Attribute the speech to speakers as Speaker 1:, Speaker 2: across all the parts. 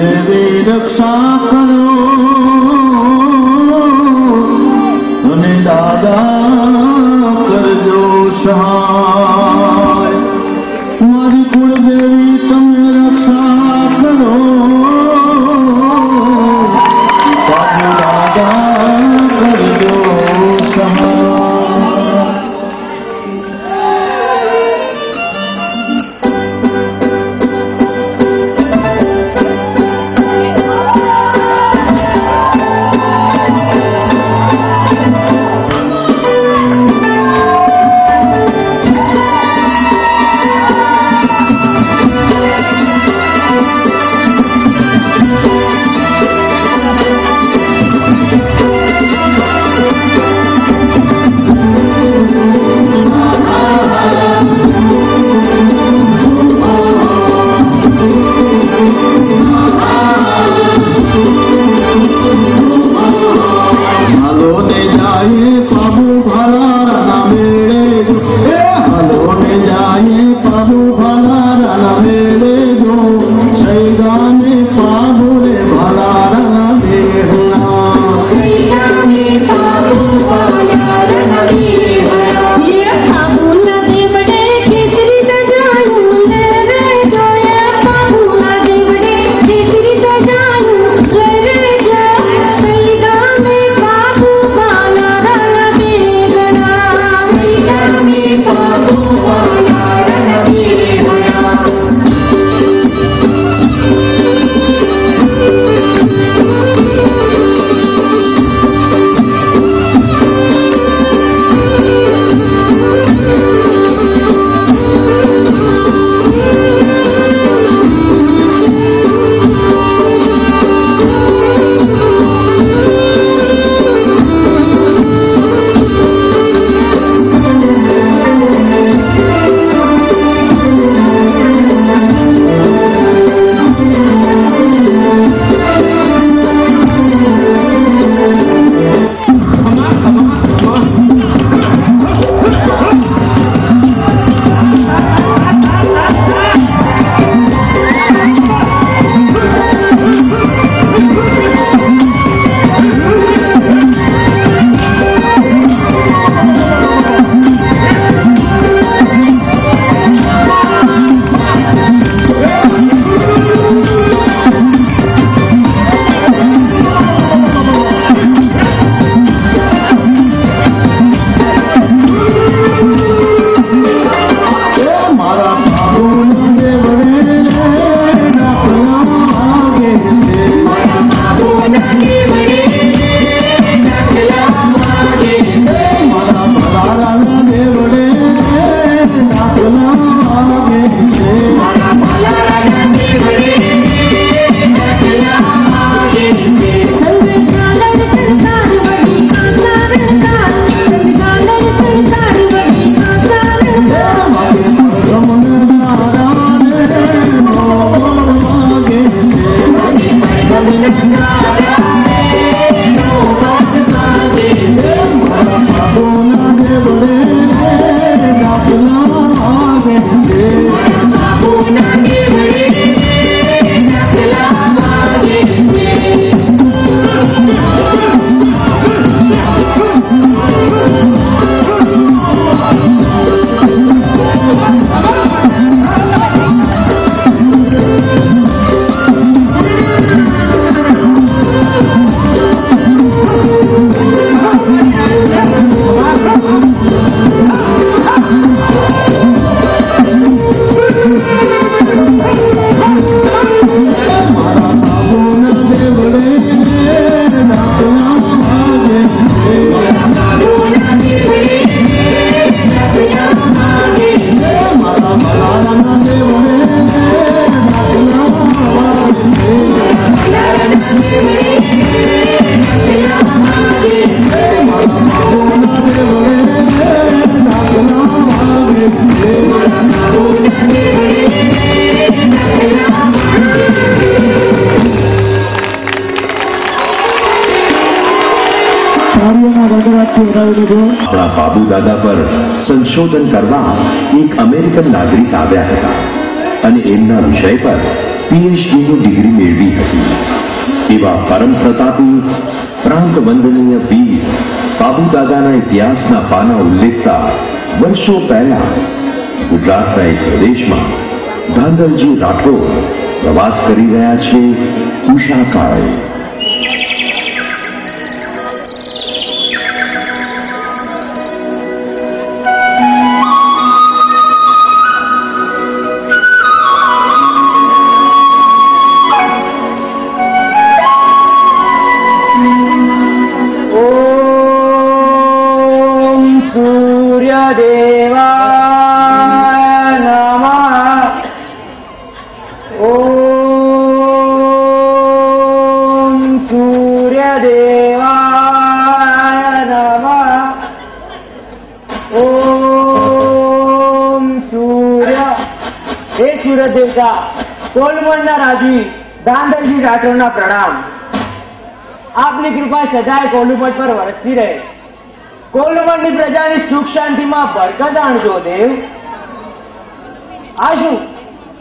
Speaker 1: દેવી રક્ષા કરો અને દાદા કરજો સહાય. મારી કુળદેવી તમે રક્ષા કરો, દાદા કરજો સહાય.
Speaker 2: આપણા બાબુ દાદા પર સંશોધન કરવા એક અમેરિકન નાગરિક આવ્યા હતા અને એમના વિષય પર
Speaker 3: PhDની ડિગ્રી મેળવી હતી. એવા પરમ પ્રતાપી પ્રાંત વંદનીય વીર બાબુદાદાના ઇતિહાસના પાના ઉલ્લેખતા વર્ષો પહેલા ગુજરાતના એક પ્રદેશમાં ધાંધલજી રાઠોડ પ્રવાસ કરી રહ્યા છે ઉષાકાળે.
Speaker 4: કોલમણના રાજી ધાંધલજી રાઠોડના પ્રણામ. આપની કૃપા સદાય કોલુમણ પર વરસતી રહે. કોલુમણની પ્રજાની સુખ શાંતિમાં બરકત આણજો દેવ. આ શું,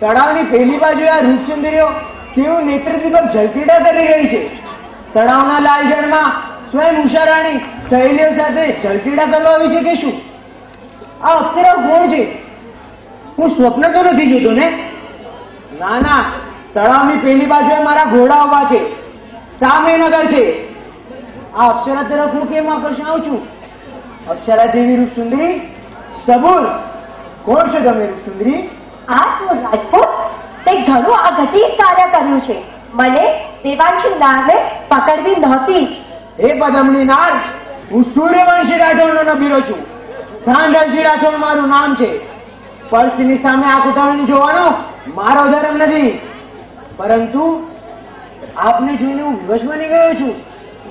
Speaker 4: તળાવની પેલી બાજુ આ રૂપસુંદરીઓ કેવું નેત્રદીપક ઝલકીડા કરી રહી છે. તળાવના લાલ જળમાં સ્વયં ઉષારાણી સહેલીઓ સાથે ઝલકીડા કરવા આવી છે કે શું? આ અપ્સરા કોણ છે? હું સ્વપ્ન તો નથી જોતો ને? ના ના, તળાવની પેલી બાજુએ મારા ઘોડા ઉભા છે, સામે નગર છે. આ અપ્સરા તરફ હું કેમ આકર્ષાઉં છું? અપ્સરા જેવી રૂપસુંદરી સબૂર. કોણ છે તમે રૂપસુંદરી?
Speaker 5: આ શું રાજપૂત? તે ઘણું અઘટિત કાર્ય કર્યું છે. મને દેવાંશી નારને પકડવી નહોતી.
Speaker 4: હે પદમની નાર, હું સૂર્યવંશી રાઠોડનો નબીરો છું. ધાંધલજી રાઠોડ મારું નામ છે. પર્સની સામે આંખ ઉઠાવીને જોવાનો મારો ધર્મ નથી, પરંતુ આપને જોઈને હું વિવશ બની ગયો છું.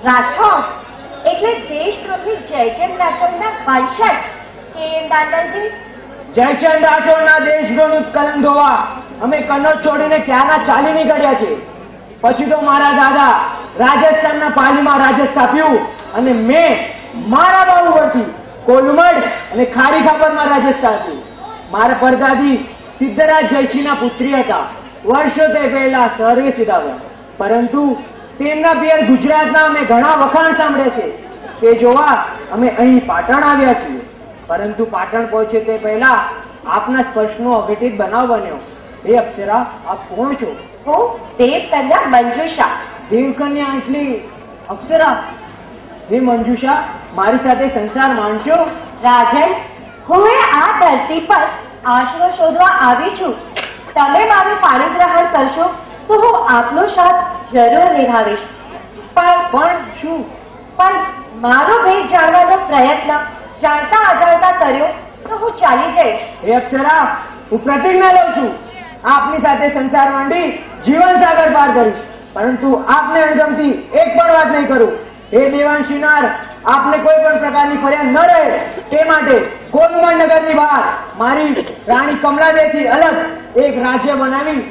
Speaker 5: રાઠોડ એટલે દેશદ્રોહી જયચંદ રાઠોડના વંશજ કેમ ધાંધલજી?
Speaker 4: જયચંદ રાઠોડના દેશદ્રોહનું કલંક ધોવા અમે કનોજ છોડીને ક્યાંના ચાલી નીકળ્યા છે. પછી તો મારા દાદા રાજસ્થાનના પાલીમાં રાજ્ય સ્થાપ્યું અને મેં મારા બાબુ પરથી કોલુમડ અને ખારી ખાપરમાં રાજ્ય સ્થાપ્યું. મારા પરદાદી સિદ્ધરાજ જયસિંહના પુત્રી હતા. વર્ષો તે પહેલા સર્વિસ વિતાવ્યા, પરંતુ તેમના પિયર ગુજરાતના અમે ઘણા વખાણ સાંભળ્યા છે. તે જોવા અમે અહીં પાટણ આવ્યા છીએ. પરંતુ પાટણ પહોંચે તે પહેલા આપના સ્પર્શનો અઘટિત બનાવ બન્યો. હે અપ્સરા, આપ કોણ છો?
Speaker 5: હું દેવકન્યા મંજુષા.
Speaker 4: દેવકન્યા એટલી અપ્સરા? હે મંજુષા, મારી સાથે સંસાર માણશો?
Speaker 5: રાજન, હું આ ધરતી પર આશરો શોધવા આવી છું. તમે મારું પાણી ગ્રહણ કરશો તો હું આપનો સાથ જરૂર નિભાવીશ. પણ
Speaker 4: શું?
Speaker 5: પણ મારો ભેદ જાણવાનો પ્રયત્ન જાણતા અજાણતા કર્યો તો હું ચાલી જઈશ.
Speaker 4: હે અપ્સરા, હું પ્રતિજ્ઞા લઉં છું, આપની સાથે સંસાર માંડી જીવન સાગર પાર કરીશ, પરંતુ આપને અણગમતી એક પણ વાત નહીં કરું. હે દેવાંશી નાર, આપને કોઈ પણ પ્રકારની ફરિયાદ ન રહે તે માટે કોલમણ નગરની બહાર મારી રાણી કમલાદેવી અલગ એક રાજ્ય બનાવી,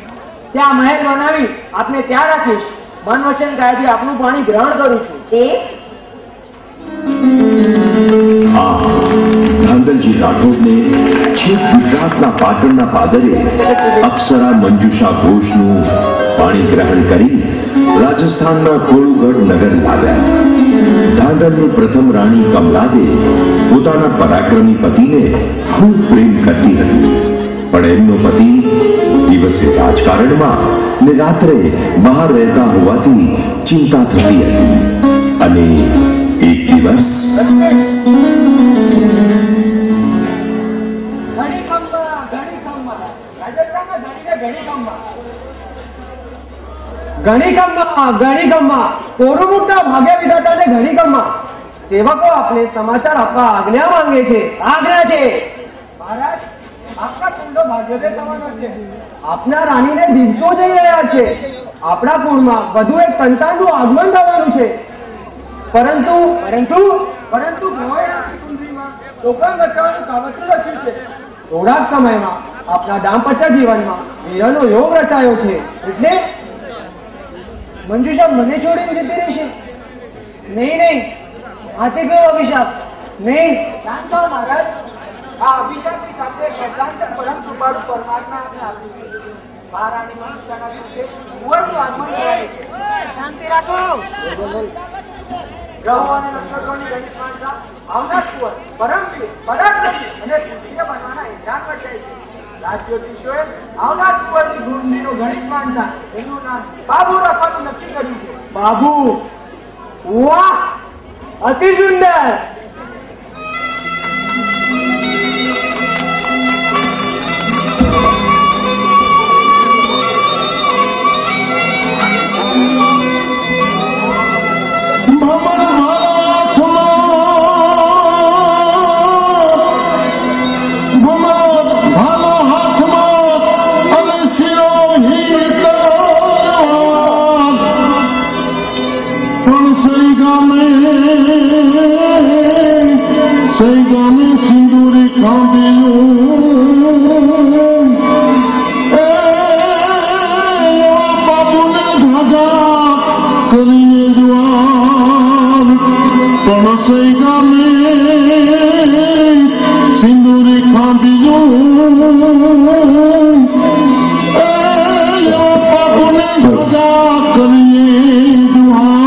Speaker 4: ત્યાં મહેલ બનાવી આપને ત્યાં રાખીશ. મન વચન કાયથી આપનું પાણી ગ્રહણ કરું છું.
Speaker 3: ધાંધલજી રાઠોડને છેક ગુજરાતના પાટણના પાદરે અપ્સરા મંજુષા ઘોષનું પાણી ગ્રહણ કરી રાજસ્થાનના કોળુગઢ નગર લાવ્યા. ધાંધલની પ્રથમ રાણી કમલાદે પોતાના પરાક્રમી પતિને ખૂબ પ્રેમ કરતી હતી, પણ એમનો પતિ દિવસે રાજકારણમાં ને રાત્રે બહાર રહેતા હોવાથી ચિંતા થતી હતી. અને એક દિવસ
Speaker 4: ગણીકમ્મા કોરુમુખના ભાગ્ય વિધાતાને ગણીકમ્મા સેવકો આપને સમાચાર આપવા આજ્ઞા માંગે છે. આજ્ઞા છે મહારાજ, આપના કુંડો ભાગ્યોદય થવાનો છે. આપના રાણીને દિવસો જઈ રહ્યા છે. આપણા કુળમાં વધુ એક સંતાનનું આગમન થવાનું છે. પરંતુ લોકોને બચાવવાનું કાવતરું રચ્યું છે. થોડા જ સમયમાં આપના દાંપત્ય જીવનમાં વીરનો યોગ રચાયો છે. એટલે મંજુષા મને છોડીને જતી રહેશે? નહીં, હાથે કયો અભિશાપ? નહીં, જાણતો મહારાજ, આ અભિશાપની સાથે પરમ કૃપાળુ પરમાત્મા આપને આપ્યું છે. મહારાણી મનુષ્યના દિવસે કુંવરનું આગમન કરાવે છે. શાંતિ રાખો. ગ્રહો અને નક્ષત્રોની ગણિત માનતા આવનાર કુંવર પરમવીર, પરાક્રમી અને પુત્રીય બનવાના એજાન પર જાય છે. રાજજ્યોતિષોએ આવનાર કુંવરની ગુણનું ગણિત માનતા એનું નામ બાબુ રાખવાનું નક્કી કર્યું છે. બાબુ, વાહ, અતિ સુંદર.
Speaker 1: સિંદૂરી ખાંભેલું બાપુને ધાજા કરીએ જુવાર પણ સઈ ગામે સિંદૂરી ખાંભેલું બાપુને ધાજા કરીએ જુવાર.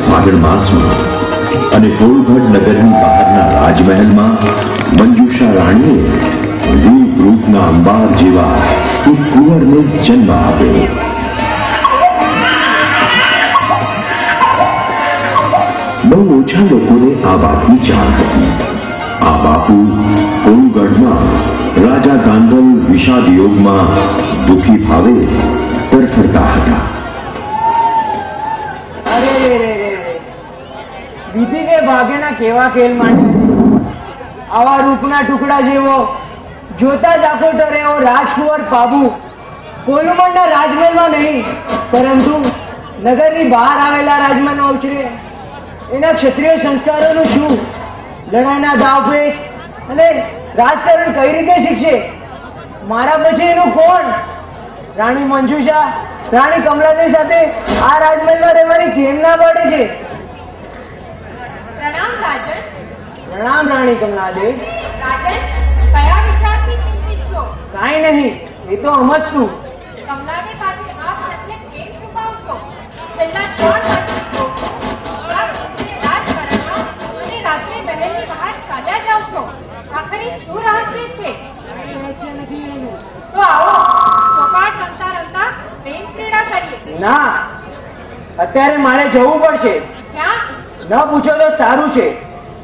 Speaker 3: ફાગણ માસમાં અને ફોલગઢ નગરની બહારના રાજમહેલમાં મંજુષા રાણીએ રૂપ રૂપના અંબાર જેવા એક કુંવરને જન્મ આપ્યો. બહુ ઓછા લોકોને આ વાતની જાણ હતી. આ બાપુ ફોલગઢમાં રાજા ગાંધલ વિષાદ યોગમાં દુઃખી ભાવે તરફડતા હતા.
Speaker 4: વિધિને ભાગેના કેવા ખેલ માંડ્યા છે. આવા રૂપના ટુકડા જેવો જોતા જ આખો ડરે એવો રાજકુંવર બાબુ કોલુમણના રાજમહેલમાં નહીં, પરંતુ નગરની બહાર આવેલા રાજમહેલમાં ઉછરે એના ક્ષત્રિય સંસ્કારોનું શું? લડાઈના દાવપેચ અને રાજકારણ કઈ રીતે શીખશે? મારા પછી એનું કોણ? રાણી મંજુષા, રાણી કમલાદેવી સાથે આ રાજમહેલમાં રહેવાની કેમ ના પડે છે?
Speaker 5: પ્રણામ રાજન.
Speaker 4: પ્રણામ રાણી કમલાદેવી.
Speaker 5: રાજન, કયા વિચારથી ચિંતિત છો?
Speaker 4: કાંઈ નહીં, એ તો સમજશું.
Speaker 5: કમલાને પાસે આપ સત્ય કેમ છુપાવશો? છેલ્લા 3 વર્ષથી તો આપ રાજકારણમાં અને રાત્રે મહેલની બહાર ચાલ્યા જાઓ છો. આખરે શું રહસ્ય છે? તો આવો ચોપાટ રમતા રમતા પ્રેમ ક્રીડા કરીએ.
Speaker 4: ના, અત્યારે મારે જવું પડશે.
Speaker 5: ક્યાં?
Speaker 4: ન પૂછો તો સારું છે.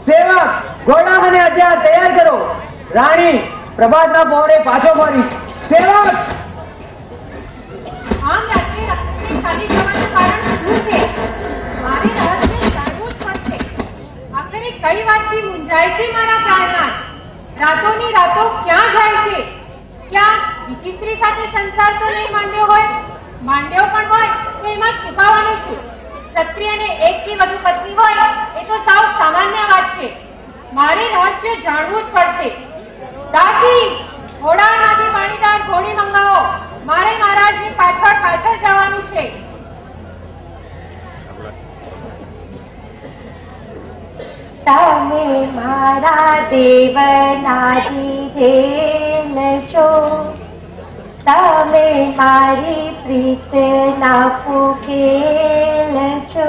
Speaker 4: સેવક, ઘોડા અને હથિયાર તૈયાર કરો. રાણી પ્રભાતના પહોરે પાછો ફરીશ. સેવક!
Speaker 5: આમ રાત્રે રસ્તે ચાલી જવાનું કારણ શું છે? મારે રહસ્ય જાણવું જ પડશે. આખરે કઈ વાતથી મૂંઝાય છે મારા પ્રાણનાથ? રાતોની રાતો ક્યાં જાય છે? ક્યાં બીજી સ્ત્રી સાથે સંસાર તો નહીં માંડ્યો હોય? માંડ્યો પણ હોય તો એમાં છુપાવવાનું શું? ક્ષત્રિયને એકથી વધુ પત્ની હોય એ તો સાવ સામાન્ય વાત છે. મારે રહસ્ય જાણવું જ પડશે. દાસી, ઘોડામાંથી પાણીદાર ઘોડી મંગાવો. મારે મહારાજની પાછળ પાછળ જવાનું છે. તમે મારા દેવના દીધેલ છો, તમે મારી પ્રીતના ફૂકેલ છો.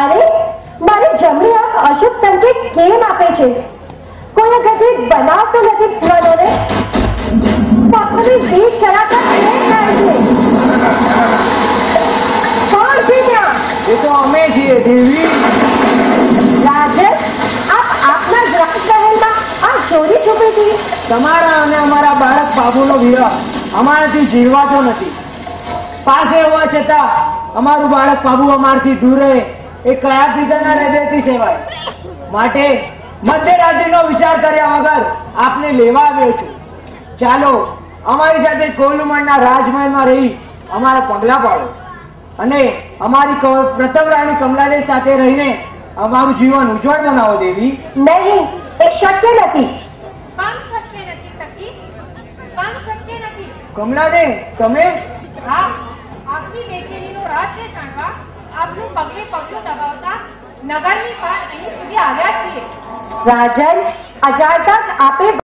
Speaker 6: અરે, મારી જમણી આંખ અશુભ સંકેત કેમ આપે છે? કોઈ ગતિ બનાવતો નથી મનોને. પગની ભીખ કરાતા કેમ થાય છે? કોણ છે ત્યાં?
Speaker 4: એ તો અમે છીએ દેવી.
Speaker 6: રાજન, આપ આપના જ રાજમહેલમાં આ ચોરી છુપી હતી.
Speaker 4: તમારા અને અમારા બાળક બાબુનો વિવાહ અમારાથી જીરવાતો નથી. પાસે હોવા છતાં અમારું બાળક બાબુ અમારથી દૂર રહે એ કયા પિતાના હૃદયથી સેવાય? માટે મધ્યરાત્રિનો વિચાર કર્યા વગર આપને લેવા આવ્યો છું. ચાલો અમારી સાથે કોલુમણના રાજમહેલમાં રહી અમારા પગલા પાડો અને અમારી પ્રથમ રાણી કમલાદેવી સાથે રહીને અમારું જીવન ઉજ્જવળ બનાવો દેવી.
Speaker 6: નહીં, એ શક્ય નથી.
Speaker 5: કામ શક્ય નથી સખી, કામ શક્ય નથી.
Speaker 4: કમલાદેવી, તમે?
Speaker 5: હા, આપની બેચેનીનું રહસ્ય જાણવા આપનું પગલે પગલું દબાવતા નગરની પાર અહીં સુધી આવ્યા છીએ.
Speaker 6: રાજન, અજાણતા જ આપે